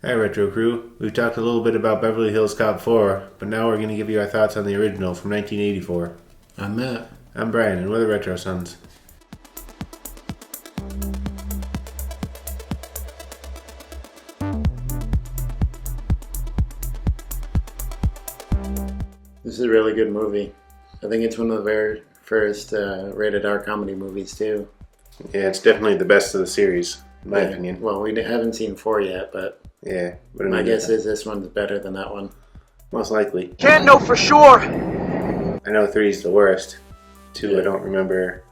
Hi Retro Crew, we've talked a little bit about Beverly Hills Cop 4, but now we're going to give you our thoughts on the original from 1984. I'm Matt. I'm Brian, and we're the Retro Sons. This is a really good movie. I think it's one of the very first rated R comedy movies too. Yeah, it's definitely the best of the series, in my opinion. Well, we haven't seen 4 yet, but Yeah, but my guess is this one's better than that one. most likely. Can't know for sure. I know 3 is the worst. 2 Yeah. I don't remember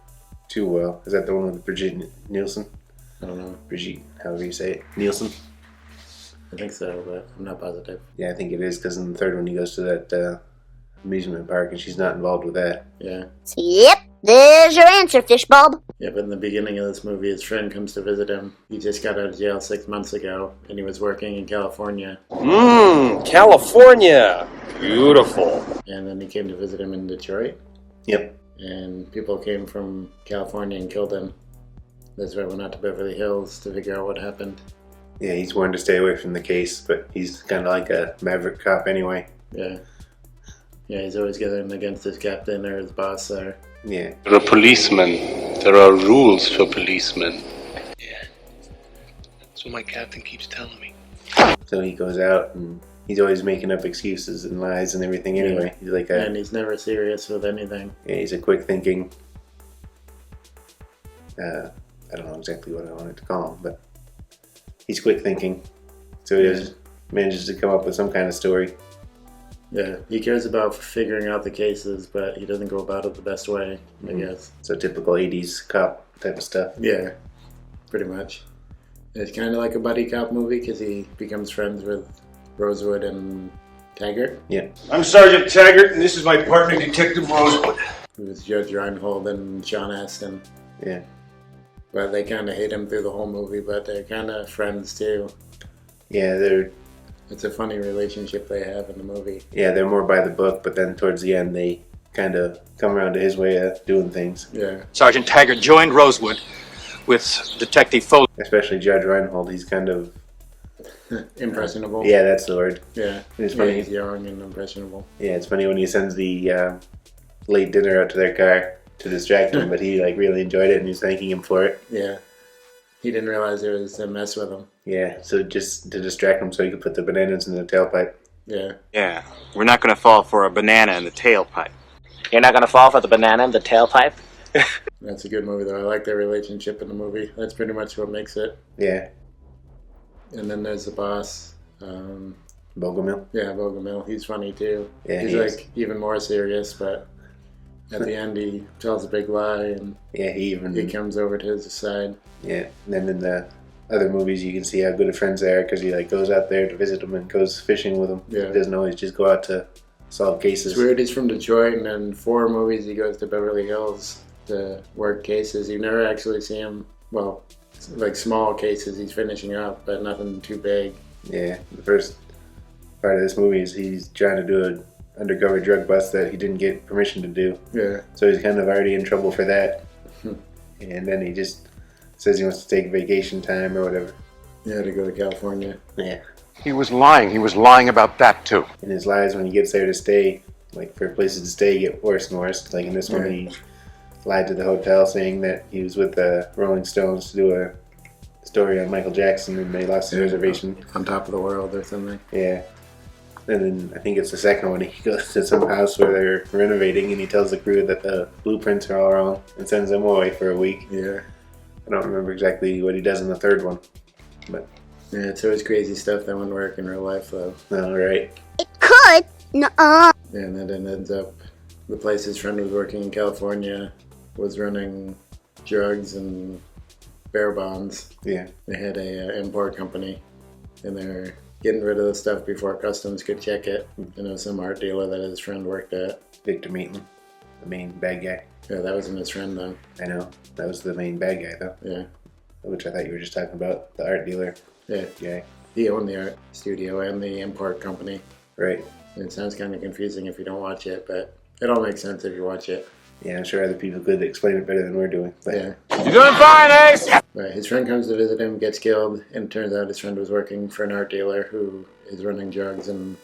too well. Is that the one with Brigitte Nielsen? I don't know. Brigitte, however you say it. Nielsen? I think so, but I'm not positive. Yeah, I think it is, because in the third one he goes to that amusement park and she's not involved with that. Yeah. Yep, there's your answer, Fishbulb. Yeah, but in the beginning of this movie, his friend comes to visit him. He just got out of jail 6 months ago, and he was working in California. California. Beautiful. And then he came to visit him in Detroit, Yep. and people came from California and killed him. That's why I went out to Beverly Hills to figure out what happened. Yeah, he's wanting to stay away from the case, but he's kind of like a maverick cop anyway. Yeah. Yeah, he's always going against his captain or his boss there. Yeah. You're a policeman. There are rules for policemen. Yeah. That's what my captain keeps telling me. So he goes out and he's always making up excuses and lies and everything anyway. He's like And he's never serious with anything. yeah, he's a quick thinking, I don't know exactly what I wanted to call him, but he's quick thinking. So he just manages to come up with some kind of story. Yeah, he cares about figuring out the cases, but he doesn't go about it the best way, I guess. So typical 80s cop type of stuff. Yeah, pretty much. It's kind of like a buddy cop movie because he becomes friends with Rosewood and Taggart, Yeah. I'm Sergeant Taggart, and this is my partner, Detective Rosewood. who was Judge Reinhold and Sean Astin. Yeah. But they kind of hate him through the whole movie, but they're kind of friends too. Yeah, It's a funny relationship they have in the movie. they're more by the book, but then towards the end they kind of come around to his way of doing things. Yeah, Sergeant Taggart joined Rosewood with Detective Foley. Especially Judge Reinhold, he's kind of impressionable. yeah, that's the word. Yeah, It's yeah, funny. he's young and impressionable. Yeah, it's funny when he sends the late dinner out to their car to distract him, but he like really enjoyed it and he's thanking him for it. Yeah, he didn't realize it was a mess with him. Yeah, so just to distract him so he could put the bananas in the tailpipe. Yeah, Yeah, we're not going to fall for a banana in the tailpipe. You're not gonna fall for the banana in the tailpipe? that's a good movie though. I like their relationship in the movie. That's pretty much what makes it. Yeah, And then there's the boss. Bogomil. Yeah, Bogomil. He's funny too. Yeah, he's he like is. even more serious, but at the end he tells a big lie and Yeah, he even he comes over to his side. yeah. And then in the other movies, you can see how good of friends they are because he like goes out there to visit them and goes fishing with them. Yeah. He doesn't always just go out to solve cases. It's weird. He's from Detroit, and in 4 movies he goes to Beverly Hills to work cases. You never actually see him. Well, like small cases he's finishing up, but nothing too big. Yeah, the first part of this movie is he's trying to do an undercover drug bust that he didn't get permission to do. Yeah, So he's kind of already in trouble for that. And then he just says he wants to take vacation time or whatever. yeah, to go to California. Yeah. He was lying. He was lying about that, too. And his lies when he gets there to stay, like for places to stay, get worse and worse. Like in this one, he lied to the hotel saying that he was with the Rolling Stones to do a story on Michael Jackson and they lost his reservation. On top of the world or something. Yeah. And then I think it's the second one. He goes to some house where they're renovating and he tells the crew that the blueprints are all wrong and sends them away for a week. Yeah, I don't remember exactly what he does in the third one. But, yeah. It's always crazy stuff that wouldn't work in real life though. no, right. It could. Nuh-uh. And then it ends up the place his friend was working in California was running drugs and bear bonds. Yeah. They had a import company, and they're getting rid of the stuff before customs could check it. And it was some art dealer that his friend worked at. Victor Maitland, the main bad guy. Yeah, that wasn't his friend though. I know. That was the main bad guy, though. Yeah, Which I thought you were just talking about. The art dealer yeah. guy. He owned the art studio and the import company. Right. And it sounds kind of confusing if you don't watch it, but it all makes sense if you watch it. Yeah, I'm sure other people could explain it better than we're doing. But Yeah. You're doing fine, Ace! Right. His friend comes to visit him, gets killed, and it turns out his friend was working for an art dealer who is running drugs and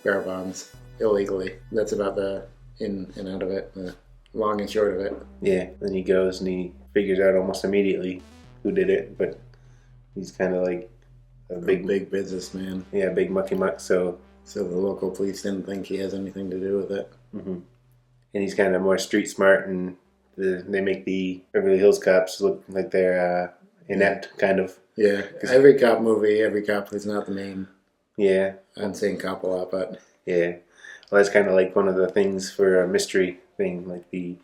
barrel bonds illegally. That's about the in and out of it, the long and short of it. yeah, then he goes and he figures out almost immediately who did it, but he's kind of like a Big businessman. yeah, big mucky muck. So So the local police didn't think he has anything to do with it. and he's kind of more street smart, and they make the Beverly Hills Cops look like they're inept, kind of. Yeah. Every cop movie, every cop is not the main. Yeah, I'm saying cop a lot, but yeah. Well, that's kind of like one of the things for a mystery thing. Like the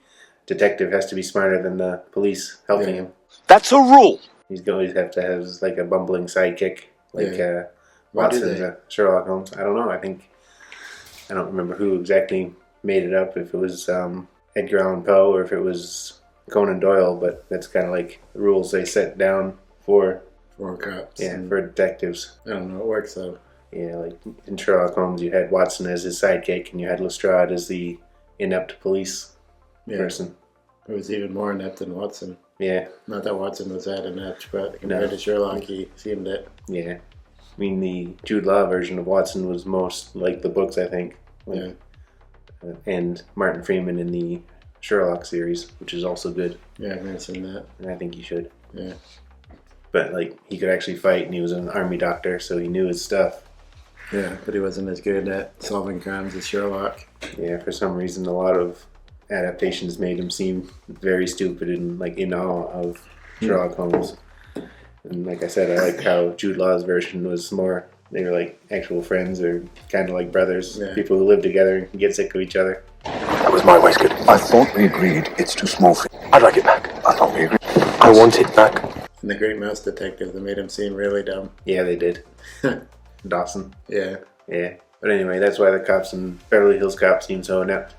detective has to be smarter than the police helping him. That's a rule! He's always have to have like a bumbling sidekick, like Why do Watson's they? Sherlock Holmes. I don't know. I don't remember who exactly made it up. If it was Edgar Allan Poe or if it was Conan Doyle, but that's kind of like the rules they set down for For cops. for detectives. I don't know. It works though. Yeah, like in Sherlock Holmes, you had Watson as his sidekick, and you had Lestrade as the inept police person. It was even more inept than Watson. Yeah, Not that Watson was that inept, but compared to Sherlock, he seemed it. yeah. I mean, the Jude Law version of Watson was most like the books, I think. Like, and Martin Freeman in the Sherlock series, which is also good. Yeah, I've never seen that. And I think you should. Yeah. But like, he could actually fight, and he was an army doctor, so he knew his stuff. Yeah, but he wasn't as good at solving crimes as Sherlock. Yeah, for some reason, a lot of adaptations made him seem very stupid and like in awe of Sherlock Holmes. And like I said, I like how Jude Law's version was more, they were like actual friends or kind of like brothers, people who live together and can get sick of each other. That was my waistcoat. I thought we agreed it's too small for you. I'd like it back. I thought we agreed. I want it back. And the Great Mouse Detective, that made him seem really dumb. Yeah, they did. Dawson. Yeah. Yeah. But anyway, that's why the cops in Beverly Hills Cop seem so inept.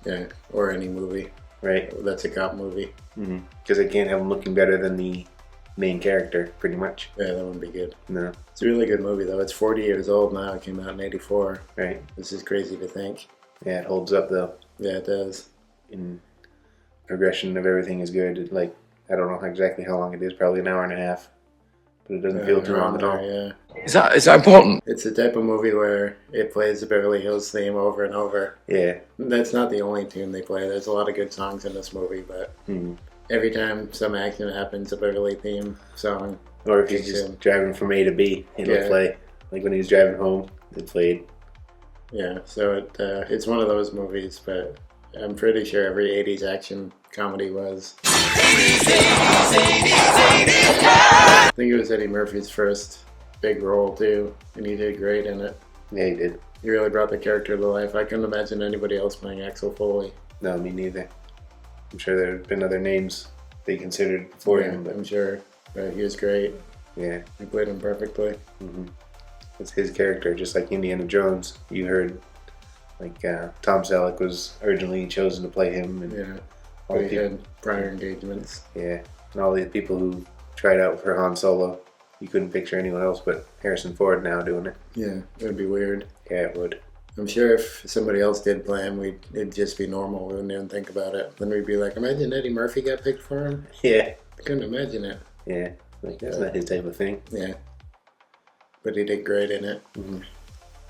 Yeah, or any movie. Right? That's a cop movie. Because they can't have them looking better than the main character, pretty much. Yeah, that wouldn't be good. No. It's a really good movie, though. It's 40 years old now. It came out in 84. Right? This is crazy to think. Yeah, it holds up, though. Yeah, it does. In progression of everything is good. It, like, I don't know exactly how long it is, probably an hour and a half. But it doesn't feel too long at all. Yeah. Is that important? It's the type of movie where it plays the Beverly Hills theme over and over. Yeah. That's not the only tune they play. There's a lot of good songs in this movie, but every time some action happens, a Beverly theme song. Or if he's just driving from A to B, it'll play. Like when he was driving home, it played. Yeah, so it's one of those movies, but I'm pretty sure every 80s action comedy was. I think it was Eddie Murphy's first big role, too, and he did great in it. Yeah, he did. He really brought the character to life. I couldn't imagine anybody else playing Axel Foley. No, me neither. I'm sure there have been other names they considered before him, but I'm sure. But he was great. yeah, He played him perfectly. it's his character, just like Indiana Jones. You heard, like, Tom Selleck was originally chosen to play him, and Yeah. all the He people, had prior engagements. yeah, and all the people who tried out for Han Solo. You couldn't picture anyone else but Harrison Ford now doing it. Yeah, it would be weird. Yeah, it would. I'm sure if somebody else did play him, it'd just be normal. We wouldn't even think about it. Then we'd be like, imagine Eddie Murphy got picked for him. Yeah, I couldn't imagine it. yeah. Like, that's not his type of thing. Yeah. But he did great in it.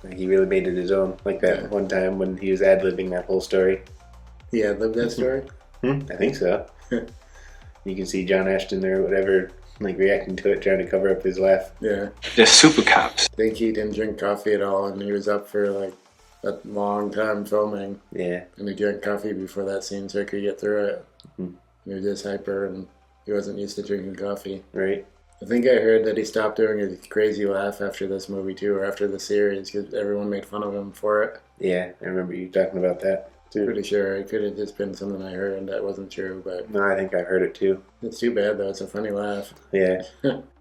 Like, he really made it his own. Like that one time when he was ad-libbing that whole story. He ad-libbed that story? I think so. You can see John Ashton there or whatever, like reacting to it, trying to cover up his laugh. Yeah. They're super cops. I think he didn't drink coffee at all, and he was up for like a long time filming. Yeah. And he drank coffee before that scene so he could get through it. He was just hyper, and he wasn't used to drinking coffee. Right. I think I heard that he stopped doing his crazy laugh after this movie too, or after the series, because everyone made fun of him for it. Yeah, I remember you talking about that too. Pretty sure it could have just been something I heard and that wasn't true, but No, I think I heard it too. it's too bad though. It's a funny laugh. Yeah.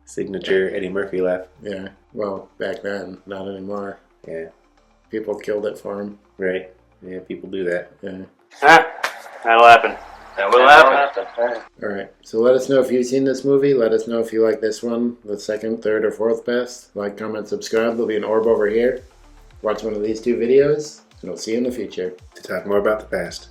Signature Eddie Murphy laugh. Yeah. Well, back then, not anymore. Yeah. People killed it for him. Right. Yeah, people do that. Yeah. That'll happen. That will happen. Alright, so let us know if you've seen this movie. Let us know if you like this one, the second, third, or fourth best. Like, comment, subscribe. There'll be an orb over here. Watch one of these two videos, and we'll see you in the future. To talk more about the past.